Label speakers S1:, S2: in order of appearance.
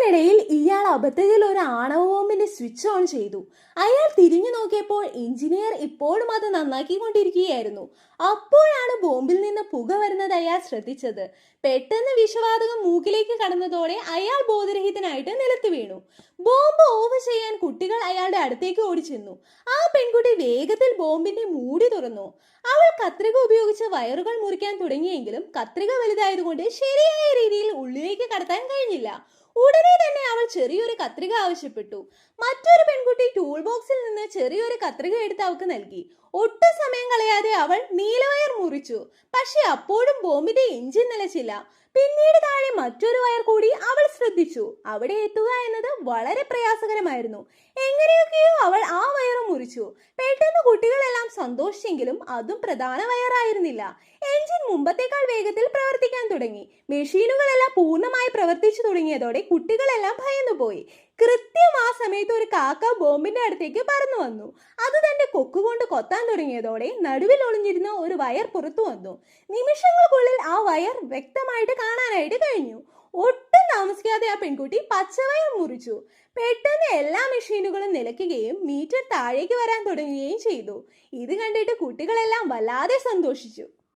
S1: ഇതിനിടയിൽ ഇയാൾ അബദ്ധത്തിൽ ഒരു ആണവ ബോംബിന്റെ സ്വിച്ച് ഓൺ ചെയ്തു. അയാൾ തിരിഞ്ഞു നോക്കിയപ്പോൾ എഞ്ചിനീയർ ഇപ്പോഴും അത് നന്നാക്കിക്കൊണ്ടിരിക്കുകയായിരുന്നു. അപ്പോഴാണ് ബോംബിൽ നിന്ന് പുക വരുന്നത് അയാൾ ശ്രദ്ധിച്ചത്. പെട്ടെന്ന് വിഷവാതകം മൂക്കിലേക്ക് കടന്നതോടെ അയാൾ ബോധരഹിതനായിട്ട് നിലത്ത് വീണു. ബോംബ് ഓഫ് ചെയ്യാൻ കുട്ടികൾ അയാളുടെ അടുത്തേക്ക് ഓടിച്ചെന്നു. ആ പെൺകുട്ടി വേഗത്തിൽ ബോംബിന്റെ മൂടി തുറന്നു. അവൾ കത്രിക ഉപയോഗിച്ച് വയറുകൾ മുറിക്കാൻ തുടങ്ങിയെങ്കിലും കത്രിക വലുതായതുകൊണ്ട് ശരിയായ രീതിയിൽ ഉള്ളിലേക്ക് കടത്താൻ കഴിഞ്ഞില്ല. ഉടനെ തന്നെ അവൾ ചെറിയൊരു കത്രിക ആവശ്യപ്പെട്ടു. മറ്റൊരു പെൺകുട്ടി ടൂൾ ബോക്സിൽ നിന്ന് ചെറിയൊരു കത്രിക എടുത്ത് അവൾക്ക് നൽകി. ഒട്ടും സമയം കളയാതെ അവൾ നീലവയർ മുറിച്ചു. പക്ഷെ അപ്പോഴും ബോംബിന്റെ എഞ്ചിൻ നിലച്ചില്ല. പിന്നീട് താഴെ മറ്റൊരു വയർ കൂടി അവൾ ശ്രദ്ധിച്ചു. അവിടെ എത്തുക എന്നത് വളരെ പ്രയാസകരമായിരുന്നു. എങ്ങനെയൊക്കെയോ അവൾ ആ വയറും മുറിച്ചു. പെട്ടെന്ന് കുട്ടികളെല്ലാം സന്തോഷിച്ചെങ്കിലും അതും പ്രധാന വയറായിരുന്നില്ല. എഞ്ചിൻ മുമ്പത്തേക്കാൾ വേഗത്തിൽ പ്രവർത്തിക്കാൻ തുടങ്ങി. മെഷീനുകളെല്ലാം പൂർണ്ണമായി പ്രവർത്തിച്ചു തുടങ്ങിയതോടെ കുട്ടികളെല്ലാം ഭയന്നുപോയി. കൃത്യം ആ സമയത്ത് ഒരു കാക്ക ബോംബിന്റെ അടുത്തേക്ക് പറന്നു വന്നു. അത് തന്റെ കൊക്കുകൊണ്ട് കൊത്താൻ തുടങ്ങിയതോടെ നടുവിൽ ഒളിഞ്ഞിരുന്ന ഒരു വയർ പുറത്തു വന്നു. നിമിഷങ്ങൾക്കുള്ളിൽ ആ വയർ വ്യക്തമായിട്ട് കാണാനായിട്ട് കഴിഞ്ഞു. ഒട്ടും താമസിക്കാതെ ആ പെൺകുട്ടി പച്ചവയർ മുറിച്ചു. പെട്ടെന്ന് എല്ലാ മെഷീനുകളും നിലയ്ക്കുകയും മീറ്റർ താഴേക്ക് വരാൻ തുടങ്ങുകയും ചെയ്തു. ഇത് കണ്ടിട്ട് കുട്ടികളെല്ലാം വല്ലാതെ സന്തോഷിച്ചു.